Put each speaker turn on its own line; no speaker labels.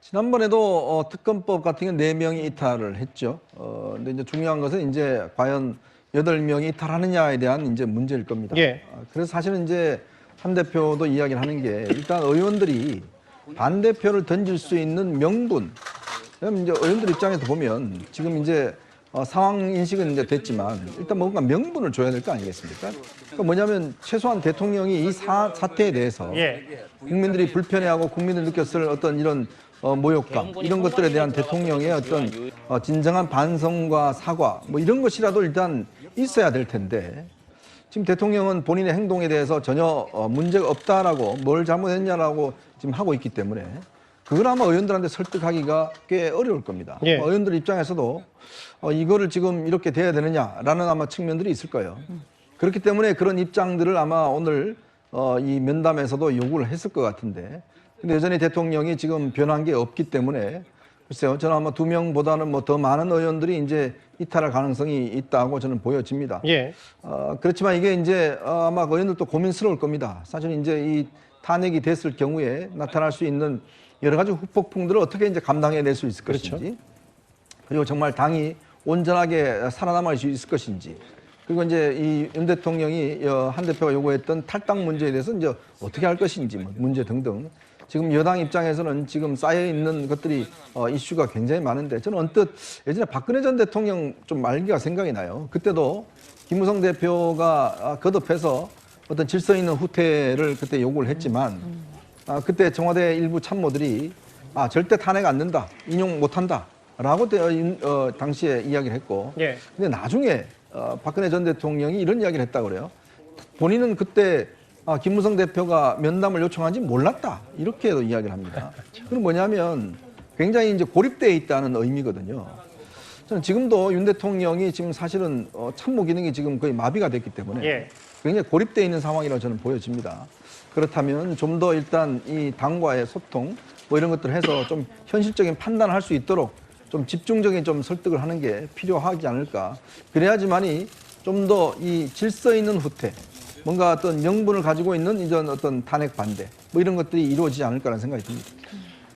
지난번에도 특검법 같은 경우 4명이 이탈을 했죠. 근데 이제 중요한 것은 이제 과연 8명이 이탈하느냐에 대한 이제 문제일 겁니다.
예.
그래서 사실은 이제 한 대표도 이야기를 하는 게 일단 의원들이 반대표를 던질 수 있는 명분. 그럼 이제 의원들 입장에서 보면 지금 이제 상황 인식은 이제 됐지만 일단 뭔가 명분을 줘야 될 거 아니겠습니까? 그러니까 뭐냐면 최소한 대통령이 이 사태에 대해서 국민들이 불편해하고 국민들이 느꼈을 어떤 이런 모욕감 이런 것들에 대한 대통령의 어떤 진정한 반성과 사과 뭐 이런 것이라도 일단 있어야 될 텐데 지금 대통령은 본인의 행동에 대해서 전혀 문제가 없다라고 뭘 잘못했냐라고 지금 하고 있기 때문에 그걸 아마 의원들한테 설득하기가 꽤 어려울 겁니다.
예.
의원들 입장에서도 이거를 지금 이렇게 돼야 되느냐라는 아마 측면들이 있을 거예요. 그렇기 때문에 그런 입장들을 아마 오늘 이 면담에서도 요구를 했을 것 같은데 근데 여전히 대통령이 지금 변한 게 없기 때문에 글쎄요, 저는 아마 2명보다는 뭐 더 많은 의원들이 이제 이탈할 가능성이 있다고 저는 보여집니다.
예.
그렇지만 이게 이제 아마 의원들도 고민스러울 겁니다. 사실 이제 이 탄핵이 됐을 경우에 나타날 수 있는 여러 가지 후폭풍들을 어떻게 이제 감당해낼 수 있을
그렇죠.
것인지, 그리고 정말 당이 온전하게 살아남을 수 있을 것인지, 그리고 이제 이 윤 대통령이 한 대표가 요구했던 탈당 문제에 대해서 이제 어떻게 할 것인지 뭐 문제 등등. 지금 여당 입장에서는 지금 쌓여 있는 것들이 이슈가 굉장히 많은데 저는 언뜻 예전에 박근혜 전 대통령 좀 말기가 생각이 나요. 그때도 김무성 대표가 거듭해서 어떤 질서 있는 후퇴를 그때 요구를 했지만 그때 청와대 일부 참모들이 절대 탄핵 안 된다, 인용 못 한다라고 당시에 이야기를 했고,
예.
근데 나중에 박근혜 전 대통령이 이런 이야기를 했다고 그래요. 본인은 그때 김무성 대표가 면담을 요청한지 몰랐다 이렇게도 이야기를 합니다. 그건 뭐냐면 굉장히 이제 고립되어 있다는 의미거든요. 저는 지금도 윤 대통령이 지금 사실은 참모 기능이 지금 거의 마비가 됐기 때문에 굉장히 고립되어 있는 상황이라고 저는 보여집니다. 그렇다면 좀 더 일단 이 당과의 소통 뭐 이런 것들을 해서 좀 현실적인 판단을 할 수 있도록 좀 집중적인 좀 설득을 하는 게 필요하지 않을까. 그래야지만이 좀 더 이 질서 있는 후퇴, 뭔가 어떤 명분을 가지고 있는 이전 어떤 탄핵 반대 뭐 이런 것들이 이루어지지 않을까라는 생각이 듭니다.